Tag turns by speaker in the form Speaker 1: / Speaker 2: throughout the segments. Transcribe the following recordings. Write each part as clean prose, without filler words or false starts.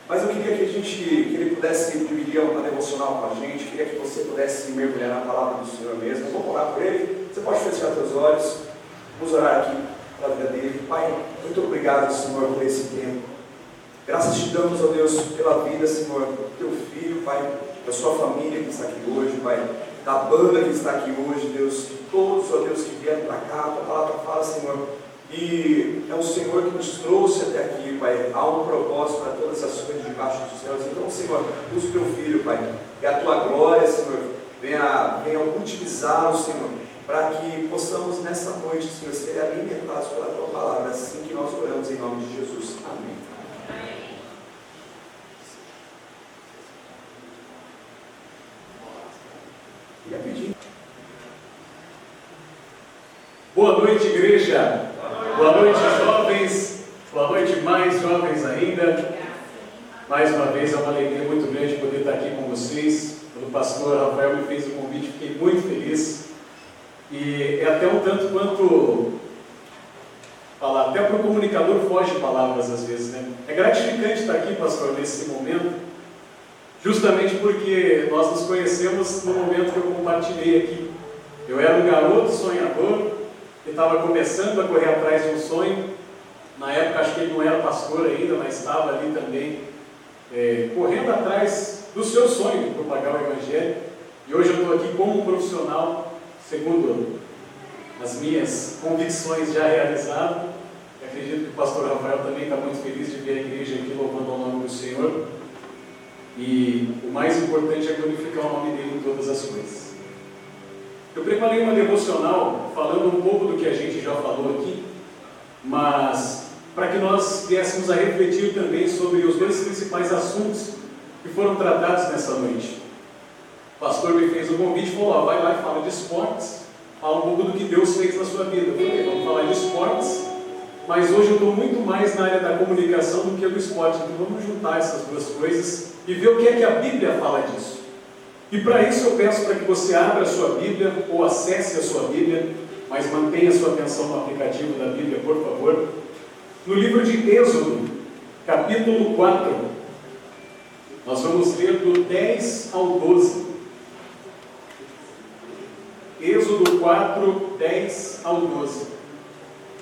Speaker 1: Mas eu queria que ele pudesse dividir uma devocional com a gente, queria que você pudesse mergulhar na palavra do Senhor mesmo. Eu vou orar por ele, você pode fechar seus olhos, vamos orar aqui para a vida dele. Pai, muito obrigado, Senhor, por esse tempo. Graças te damos, ó Deus, pela vida, Senhor, do teu filho, Pai, da sua família que está aqui hoje, Pai, da banda que está aqui hoje, Deus, de todos, ó Deus, que vieram para cá. A tua palavra fala, Senhor, e é o Senhor que nos trouxe até aqui, Pai. Há um propósito para todas as coisas debaixo dos céus. Então, Senhor, usa o teu filho, Pai, e a tua glória, Senhor, venha utilizá-lo, Senhor, para que possamos nessa noite, Senhor, ser alimentados pela tua palavra, assim que nós oramos em nome de Jesus. Amém. Queria pedir.
Speaker 2: Boa noite, igreja. Boa noite, jovens. Boa noite, mais jovens ainda. Mais uma vez é uma alegria muito grande poder estar aqui com vocês. O pastor Rafael me fez o convite, fiquei muito feliz. E é até um tanto quanto falar, até para o comunicador foge palavras às vezes, né? É gratificante estar aqui, pastor, nesse momento, justamente porque nós nos conhecemos no momento que eu compartilhei aqui. Eu era um garoto sonhador, que estava começando a correr atrás de um sonho. Na época acho que ele não era pastor ainda, mas estava ali também correndo atrás do seu sonho de propagar o Evangelho. E hoje eu estou aqui como um profissional, segundo as minhas convicções já realizado. Acredito que o pastor Rafael também está muito feliz de ver a igreja aqui louvando o nome do Senhor. E o mais importante é glorificar o nome dele em todas as coisas. Eu preparei uma devocional falando um pouco do que a gente já falou aqui, mas para que nós viéssemos a refletir também sobre os dois principais assuntos que foram tratados nessa noite. O pastor me fez o convite e falou: vai lá e fala de esportes, fala um pouco do que Deus fez na sua vida. Eu falei: vamos falar de esportes, mas hoje eu estou muito mais na área da comunicação do que do esporte, então vamos juntar essas duas coisas e ver o que é que a Bíblia fala disso. E para isso eu peço para que você abra a sua Bíblia ou acesse a sua Bíblia, mas mantenha a sua atenção no aplicativo da Bíblia, por favor. No livro de Êxodo, capítulo 4, nós vamos ler do 10 ao 12. Êxodo 4, 10 ao 12.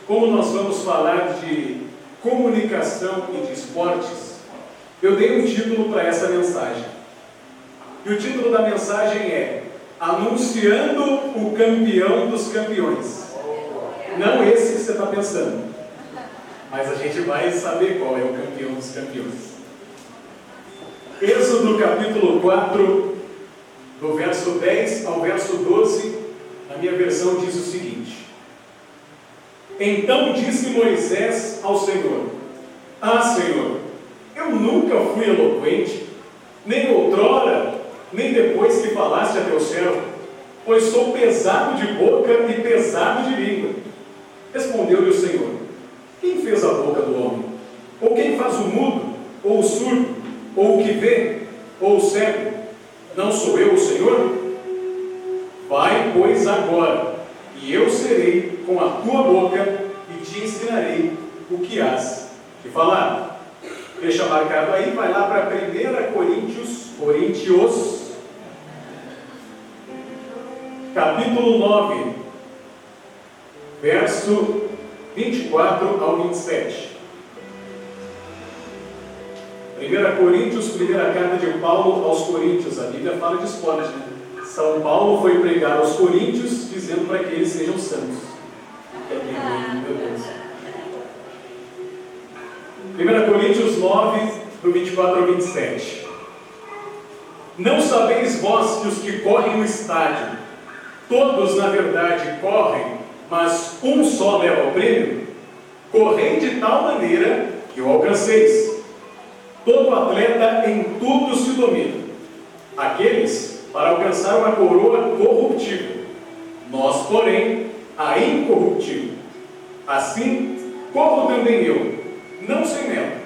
Speaker 2: Como nós vamos falar de comunicação e de esportes, eu dei um título para essa mensagem. E o título da mensagem é Anunciando o Campeão dos Campeões. Não esse que você está pensando, mas a gente vai saber qual é o campeão dos campeões. Êxodo capítulo 4, do verso 10 ao verso 12, na minha versão diz o seguinte: Então disse Moisés ao Senhor: Senhor, eu nunca fui eloquente, nem outrora, nem depois que falaste a teu servo, pois sou pesado de boca e pesado de língua. Respondeu-lhe o Senhor: Quem fez a boca do homem? Ou quem faz o mudo, ou o surdo, ou o que vê, ou o cego? Não sou eu o Senhor? Vai, pois, agora, e eu serei com a tua boca e te ensinarei o que has de falar. Deixa marcado aí, vai lá para 1 Coríntios, capítulo 9, verso 24 ao 27. 1 Coríntios, primeira carta de Paulo aos Coríntios. A Bíblia fala de esporte, né? São Paulo foi pregar aos Coríntios, dizendo para que eles sejam santos. Meu Deus. 1 Coríntios 9, do 24 ao 27. Não sabeis vós que os que correm no estádio, todos na verdade correm, mas um só leva o prêmio? Correi de tal maneira que o alcanceis. Todo atleta em tudo se domina. Aqueles para alcançar uma coroa corruptível, nós, porém, a incorruptível. Assim, corro também eu, não sem meta.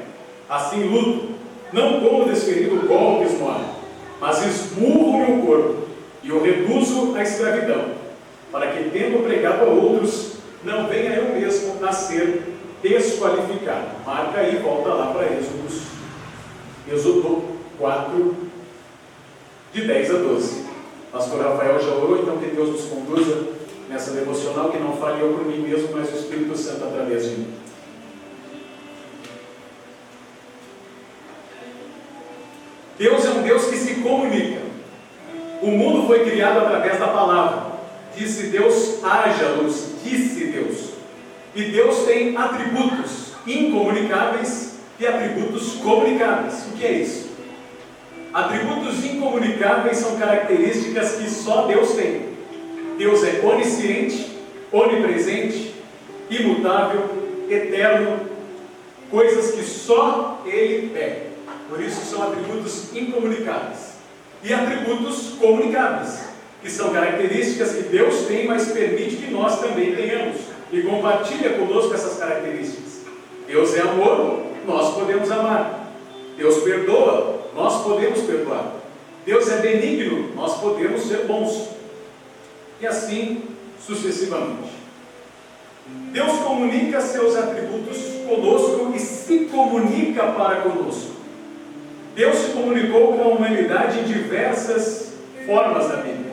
Speaker 2: Assim luto, não como desferindo golpes no ar, mas esmurro o meu corpo e o reduzo à escravidão, para que, tendo pregado a outros, não venha eu mesmo a ser desqualificado. Marca aí, volta lá para Êxodo Êxodo 4, de 10 a 12. Pastor Rafael já orou, então que Deus nos conduza nessa devocional, que não fale eu por mim mesmo, mas o Espírito Santo através de mim. Deus é um Deus que se comunica. O mundo foi criado através da palavra. Disse Deus, haja luz. Disse Deus. E Deus tem atributos incomunicáveis e atributos comunicáveis. O que é isso? Atributos incomunicáveis são características que só Deus tem. Deus é onisciente, onipresente, imutável, eterno, coisas que só Ele é. Por isso são atributos incomunicáveis. E atributos comunicáveis, que são características que Deus tem, mas permite que nós também tenhamos. E compartilha conosco essas características. Deus é amor, nós podemos amar. Deus perdoa, nós podemos perdoar. Deus é benigno, nós podemos ser bons. E assim sucessivamente. Deus comunica seus atributos conosco e se comunica para conosco. Deus se comunicou com a humanidade em diversas formas da Bíblia.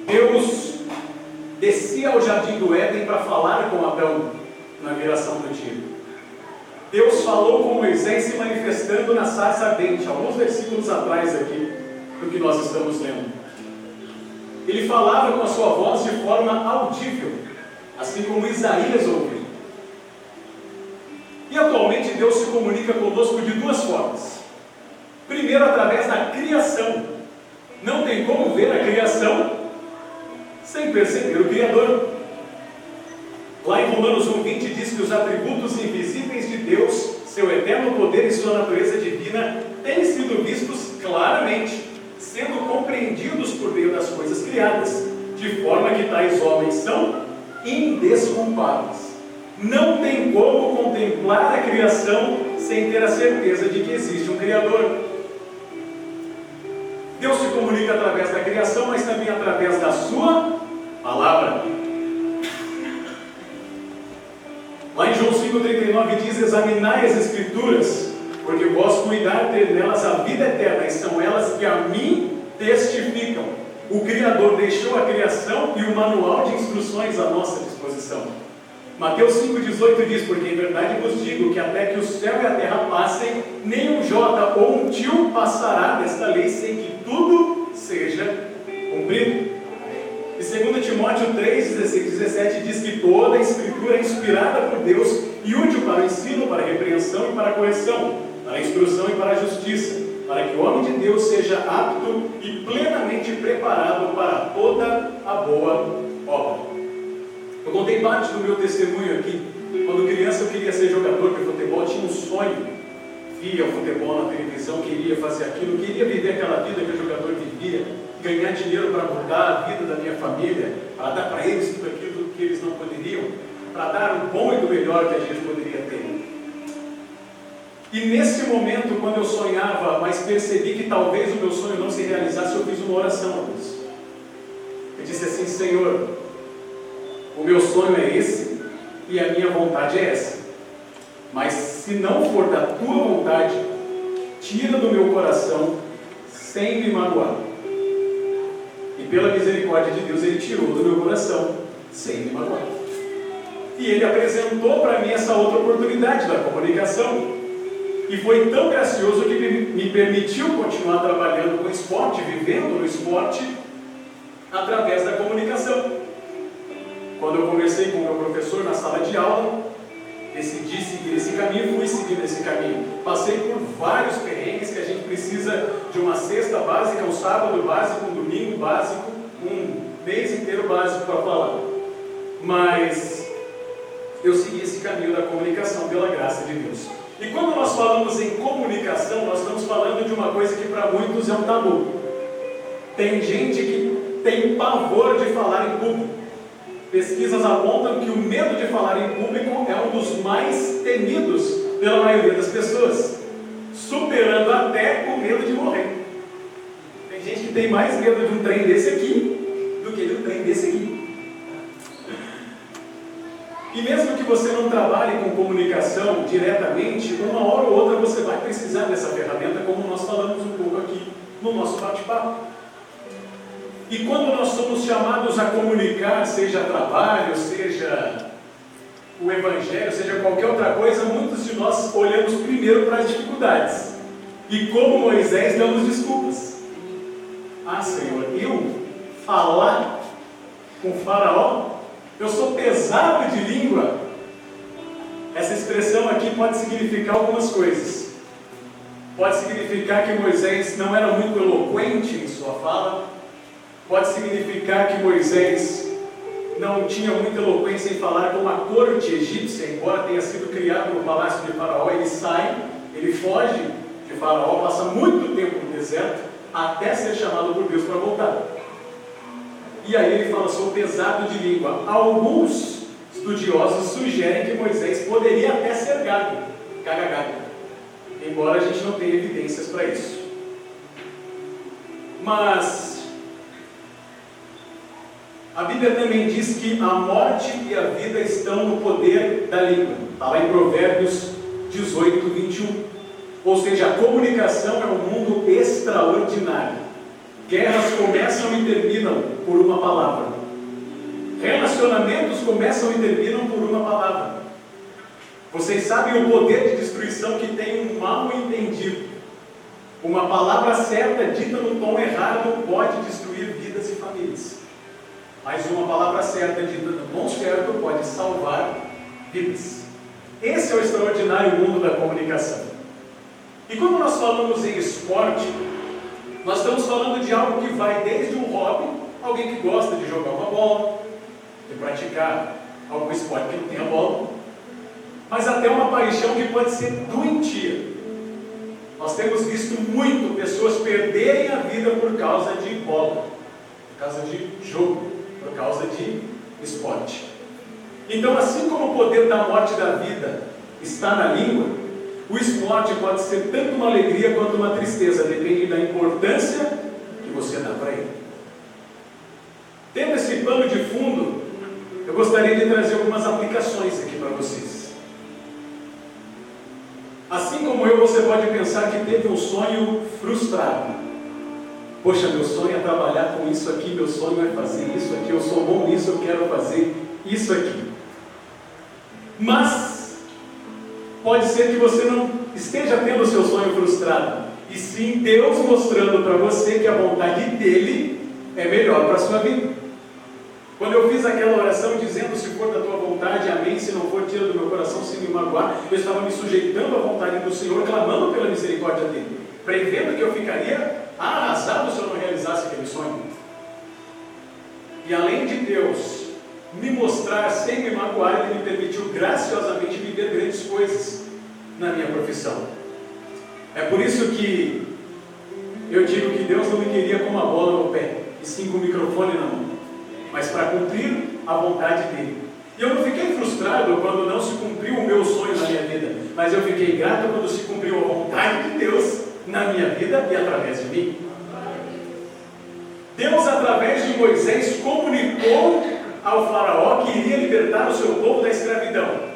Speaker 2: Deus descia ao jardim do Éden para falar com Adão na viração do dia. Deus falou com Moisés se manifestando na sarça ardente, alguns versículos atrás aqui do que nós estamos lendo. Ele falava com a sua voz de forma audível, assim como Isaías ouviu. E atualmente Deus se comunica conosco de duas formas. Primeiro, através da criação. Não tem como ver a criação sem perceber o Criador. Lá em Romanos 1,20 diz que os atributos invisíveis de Deus, seu eterno poder e sua natureza divina, têm sido vistos claramente, sendo compreendidos por meio das coisas criadas, de forma que tais homens são indesculpáveis. Não tem como contemplar a criação sem ter a certeza de que existe um Criador. Deus se comunica através da criação, mas também através da sua palavra. Lá em João 5,39 diz: examinai as Escrituras, porque vós cuidar ter nelas a vida eterna, e são elas que a mim testificam. O Criador deixou a criação e o manual de instruções à nossa disposição. Mateus 5,18 diz: porque em verdade vos digo que até que o céu e a terra passem, nem um jota ou um tio passará desta lei sem que tudo seja cumprido. E 2 Timóteo 3, 16 e 17 diz que toda a Escritura é inspirada por Deus e útil para o ensino, para a repreensão e para a correção, para a instrução e para a justiça, para que o homem de Deus seja apto e plenamente preparado para toda a boa obra. Eu contei parte do meu testemunho aqui. Quando criança eu queria ser jogador de futebol, eu tinha um sonho. Via o futebol na televisão, queria fazer aquilo, queria viver aquela vida que o jogador vivia, ganhar dinheiro para mudar a vida da minha família, para dar para eles tudo aquilo que eles não poderiam, para dar o bom e do melhor que a gente poderia ter. E nesse momento, quando eu sonhava, mas percebi que talvez o meu sonho não se realizasse, eu fiz uma oração a Deus. Eu disse assim: Senhor, o meu sonho é esse e a minha vontade é essa. Mas se não for da tua vontade, tira do meu coração sem me magoar. E pela misericórdia de Deus, Ele tirou do meu coração sem me magoar. E Ele apresentou para mim essa outra oportunidade da comunicação. E foi tão gracioso que me permitiu continuar trabalhando com esporte, vivendo no esporte, através da comunicação. Quando eu conversei com o meu professor na sala de aula, decidi seguir esse caminho, fui seguindo esse caminho. Passei por vários perrengues que a gente precisa de uma sexta básica, um sábado básico, um domingo básico, um mês inteiro básico para falar. Mas eu segui esse caminho da comunicação pela graça de Deus. E quando nós falamos em comunicação, nós estamos falando de uma coisa que para muitos é um tabu. Tem gente que tem pavor de falar em público. Pesquisas apontam que o medo de falar em público é um dos mais temidos pela maioria das pessoas, superando até o medo de morrer. Tem gente que tem mais medo de um trem desse aqui do que de um trem desse aqui. E mesmo que você não trabalhe com comunicação diretamente, uma hora ou outra você vai vai precisar dessa ferramenta, como nós falamos um pouco aqui no nosso bate-papo. E quando nós somos chamados a comunicar, seja trabalho, seja o Evangelho, seja qualquer outra coisa, muitos de nós olhamos primeiro para as dificuldades. E como Moisés, damos desculpas. Ah, Senhor, eu falar com o faraó? Eu sou pesado de língua? Essa expressão aqui pode significar algumas coisas. Pode significar que Moisés não era muito eloquente em sua fala. Pode significar que Moisés não tinha muita eloquência em falar com a corte egípcia, embora tenha sido criado no palácio de Faraó. Ele sai, ele foge de Faraó, passa muito tempo no deserto, até ser chamado por Deus para voltar. E aí ele fala, sou pesado de língua. Alguns estudiosos sugerem que Moisés poderia até ser gago, embora a gente não tenha evidências para isso. Mas a Bíblia também diz que a morte e a vida estão no poder da língua. Está lá em Provérbios 18, 21. Ou seja, a comunicação é um mundo extraordinário. Guerras começam e terminam por uma palavra. Relacionamentos começam e terminam por uma palavra. Vocês sabem o poder de destruição que tem um mal entendido. Uma palavra certa, dita no tom errado, pode destruir vidas e famílias. Mas uma palavra certa, dita no tom certo, pode salvar vidas. Esse é o extraordinário mundo da comunicação. E quando nós falamos em esporte, nós estamos falando de algo que vai desde um hobby, alguém que gosta de jogar uma bola, de praticar algum esporte que não tenha bola, mas até uma paixão que pode ser doentia. Nós temos visto muito pessoas perderem a vida por causa de bola, por causa de jogo, por causa de esporte. Então, assim como o poder da morte e da vida está na língua, o esporte pode ser tanto uma alegria quanto uma tristeza, depende da importância que você dá para ele. Tendo esse pano de fundo, eu gostaria de trazer algumas aplicações aqui para vocês. Assim como eu, você pode pensar que teve um sonho frustrado. Poxa, meu sonho é trabalhar com isso aqui, meu sonho é fazer isso aqui, eu sou bom nisso, eu quero fazer isso aqui. Mas pode ser que você não esteja tendo o seu sonho frustrado, e sim Deus mostrando para você que a vontade dele é melhor para a sua vida. Quando eu fiz aquela oração dizendo, se for da tua vontade, amém, se não for, tira do meu coração sem me magoar, eu estava me sujeitando à vontade do Senhor, clamando pela misericórdia dele, prevendo que eu ficaria arrasado se eu não realizasse aquele sonho. E além de Deus me mostrar sem me magoar, ele me permitiu graciosamente viver grandes coisas na minha profissão. É por isso que eu digo que Deus não me queria com uma bola no pé, e sim com o microfone na mão, mas para cumprir a vontade dele. E eu não fiquei frustrado quando não se cumpriu o meu sonho na minha vida, mas eu fiquei grato quando se cumpriu a vontade de Deus na minha vida e através de mim. Deus, através de Moisés, comunicou ao faraó que iria libertar o seu povo da escravidão.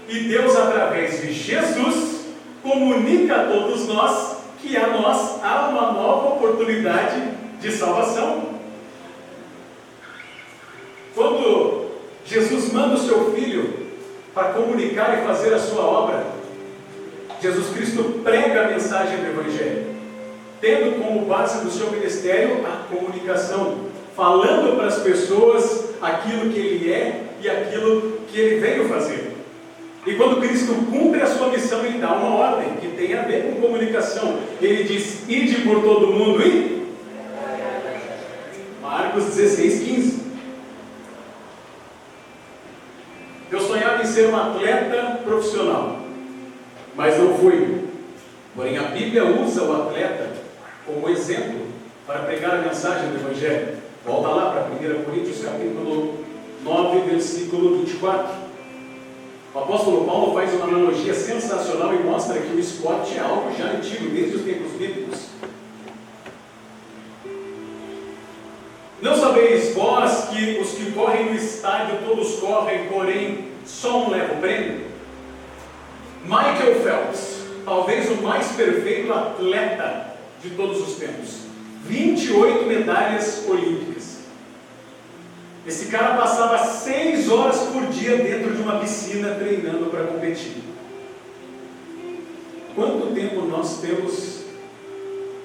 Speaker 2: E Deus, através de Jesus, comunica a todos nós que a nós há uma nova oportunidade de salvação. Quando Jesus manda o seu Filho para comunicar e fazer a sua obra, Jesus Cristo prega a mensagem do Evangelho, tendo como base do seu ministério a comunicação, falando para as pessoas aquilo que Ele é e aquilo que Ele veio fazer. E quando Cristo cumpre a sua missão, Ele dá uma ordem que tem a ver com comunicação. Ele diz, ide por todo mundo e... Marcos 16, 15. Eu sonhava em ser um atleta profissional, mas não fui. Porém, a Bíblia usa o atleta como exemplo para pregar a mensagem do Evangelho. Volta lá para 1 Coríntios capítulo 9, versículo 24. O apóstolo Paulo faz uma analogia sensacional e mostra que o esporte é algo já antigo, desde os tempos bíblicos. Não sabeis vós que os que correm no estádio todos correm, porém só um leva o prêmio? Michael Phelps, talvez o mais perfeito atleta de todos os tempos. 28 medalhas olímpicas. Esse cara passava 6 horas por dia dentro de uma piscina treinando para competir. Quanto tempo nós temos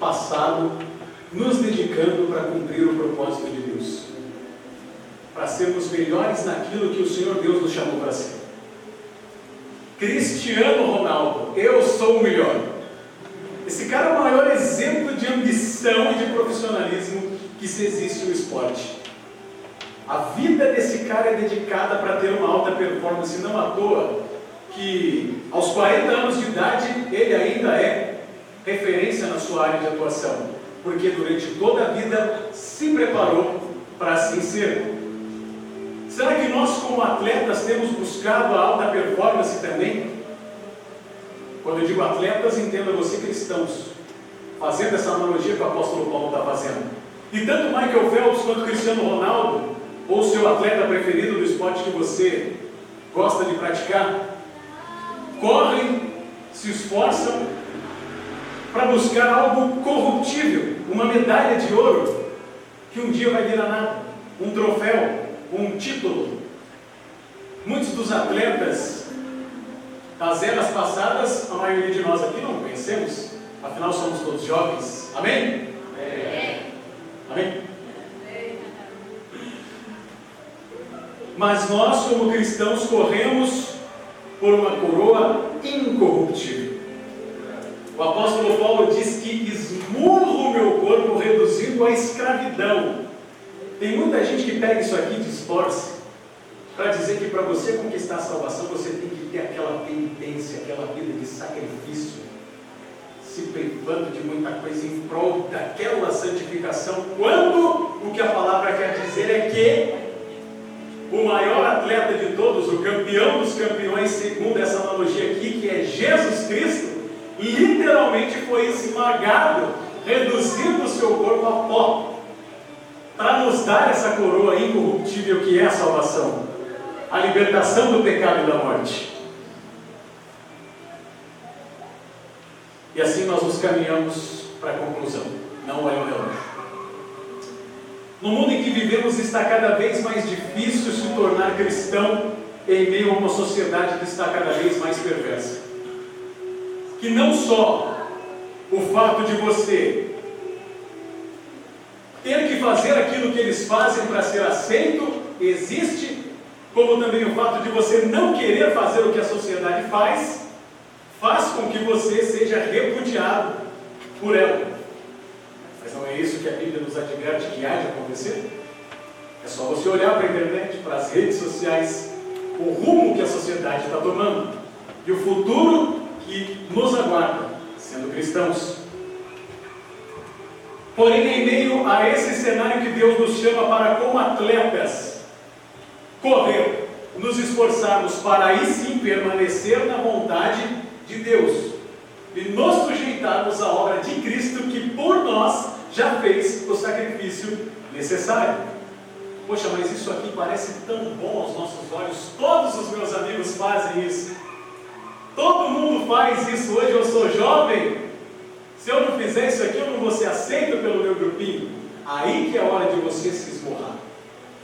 Speaker 2: passado nos dedicando para cumprir o propósito de Deus? Para sermos melhores naquilo que o Senhor Deus nos chamou para ser. Cristiano Ronaldo, eu sou o melhor. Esse cara é o maior exemplo de ambição e de profissionalismo que se existe no esporte. A vida desse cara é dedicada para ter uma alta performance, não à toa que aos 40 anos de idade ele ainda é referência na sua área de atuação, porque durante toda a vida se preparou para assim ser. Será que nós, como atletas, temos buscado a alta performance também? Quando eu digo atletas, entenda você cristãos, fazendo essa analogia que o apóstolo Paulo está fazendo. E tanto Michael Phelps quanto Cristiano Ronaldo, ou seu atleta preferido do esporte que você gosta de praticar, correm, se esforçam para buscar algo corruptível, uma medalha de ouro, que um dia vai virar nada, um troféu, um título. Muitos dos atletas das eras passadas, a maioria de nós aqui não conhecemos, afinal somos todos jovens. Amém? Amém? Mas nós, como cristãos, corremos por uma coroa incorruptível. O apóstolo Paulo diz que esmurro o meu corpo, reduzindo à escravidão. Tem muita gente que pega isso aqui e distorce para dizer que para você conquistar a salvação, você tem que ter aquela penitência, aquela vida de sacrifício, se privando de muita coisa em prol daquela santificação, quando o que a palavra quer dizer é que o maior atleta de todos, o campeão dos campeões, segundo essa analogia aqui, que é Jesus Cristo, literalmente foi esmagado, reduzindo o seu corpo a pó, para nos dar essa coroa incorruptível que é a salvação, a libertação do pecado e da morte. E assim nós nos caminhamos para a conclusão. Não olhe o relógio. No mundo em que vivemos está cada vez mais difícil se tornar cristão em meio a uma sociedade que está cada vez mais perversa. Que não só o fato de você ter que fazer aquilo que eles fazem para ser aceito existe, como também o fato de você não querer fazer o que a sociedade faz com que você seja repudiado por ela. Mas não é isso que a Bíblia nos adverte que há de acontecer? É só você olhar para a internet, para as redes sociais, o rumo que a sociedade está tomando e o futuro que nos aguarda, sendo cristãos. Porém, em meio a esse cenário que Deus nos chama para, como atletas, correr, nos esforçarmos para aí sim permanecer na vontade de Deus e nos sujeitarmos à obra de Cristo, que por nós já fez o sacrifício necessário. Poxa, mas isso aqui parece tão bom aos nossos olhos, todos os meus amigos fazem isso, todo mundo faz isso, hoje eu sou jovem, se eu não fizer isso aqui eu não vou ser aceito pelo meu grupinho. Aí que é a hora de você se esmurrar,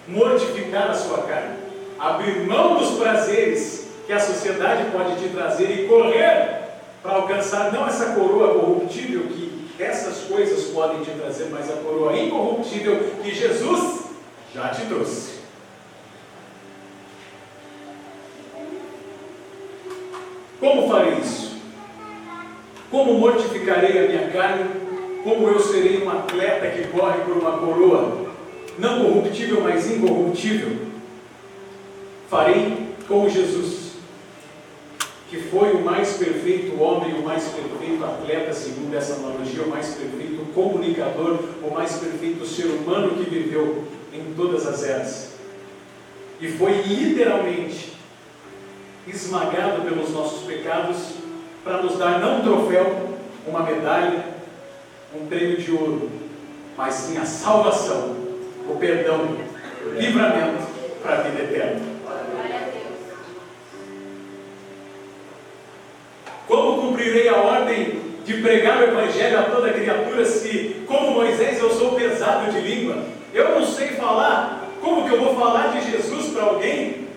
Speaker 2: mortificar a sua carne, abrir mão dos prazeres que a sociedade pode te trazer e correr para alcançar não essa coroa corruptível que essas coisas podem te trazer, mas a coroa incorruptível que Jesus já te trouxe. Como farei isso? Como mortificarei a minha carne? Como eu serei um atleta que corre por uma coroa não corruptível, mas incorruptível? Farei como Jesus, que foi o mais perfeito homem, o mais perfeito atleta, segundo essa analogia, o mais perfeito comunicador, o mais perfeito ser humano que viveu em todas as eras. E foi literalmente esmagado pelos nossos pecados para nos dar não um troféu, uma medalha, um prêmio de ouro, mas sim a salvação, o perdão, o livramento para a vida eterna. Como cumprirei a ordem de pregar o Evangelho a toda criatura se, como Moisés, eu sou pesado de língua? Eu não sei falar. Como que eu vou falar de Jesus para alguém?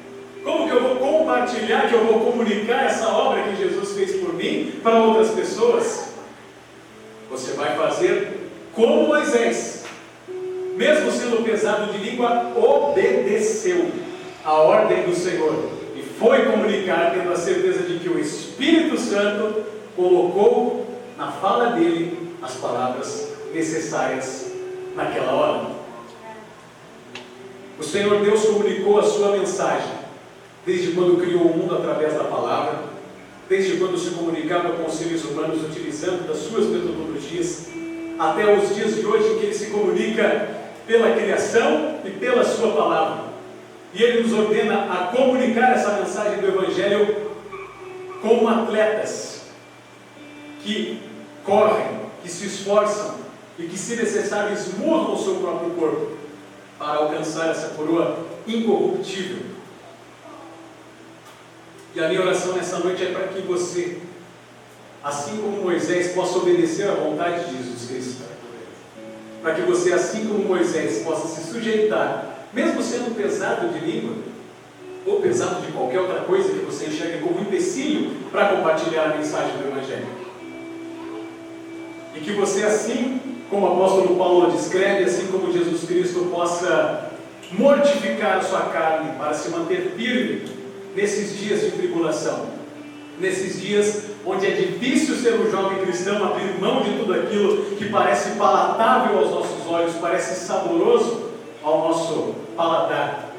Speaker 2: Como que eu vou compartilhar, que eu vou comunicar essa obra que Jesus fez por mim para outras pessoas? Você vai fazer como Moisés, mesmo sendo pesado de língua, obedeceu a ordem do Senhor e foi comunicar, tendo a certeza de que o Espírito Santo colocou na fala dele as palavras necessárias naquela hora. O Senhor Deus comunicou a sua mensagem desde quando criou o mundo através da palavra, desde quando se comunicava com os seres humanos utilizando das suas metodologias, até os dias de hoje em que Ele se comunica pela criação e pela sua palavra. E Ele nos ordena a comunicar essa mensagem do Evangelho como atletas que correm, que se esforçam e que, se necessário, esmurram o seu próprio corpo para alcançar essa coroa incorruptível. E a minha oração nessa noite é para que você, assim como Moisés, possa obedecer à vontade de Jesus Cristo. Para que você, assim como Moisés, possa se sujeitar, mesmo sendo pesado de língua, ou pesado de qualquer outra coisa que você enxergue como empecilho para compartilhar a mensagem do Evangelho. E que você, assim como o apóstolo Paulo descreve, assim como Jesus Cristo, possa mortificar a sua carne para se manter firme nesses dias de tribulação, nesses dias onde é difícil ser um jovem cristão, abrir mão de tudo aquilo que parece palatável aos nossos olhos, parece saboroso ao nosso paladar,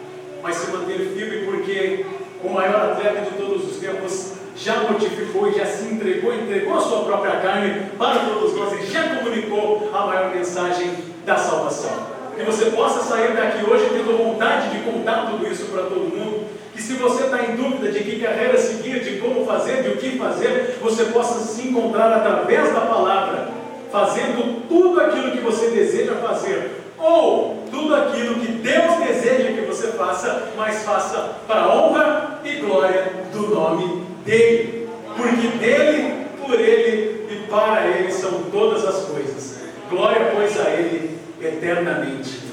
Speaker 2: mas se manter firme porque o maior atleta de todos os tempos já mortificou e já se entregou a sua própria carne para todos nós e já comunicou a maior mensagem da salvação. Que você possa sair daqui hoje tendo vontade de contar tudo isso para todo mundo. Que se você está em dúvida de que carreira seguir, de como fazer, de o que fazer, você possa se encontrar através da palavra, fazendo tudo aquilo que você deseja fazer, ou tudo aquilo que Deus deseja que você faça, mas faça para a honra e glória do nome dEle, porque dEle, por Ele e para Ele são todas as coisas. Glória, pois, a Ele eternamente.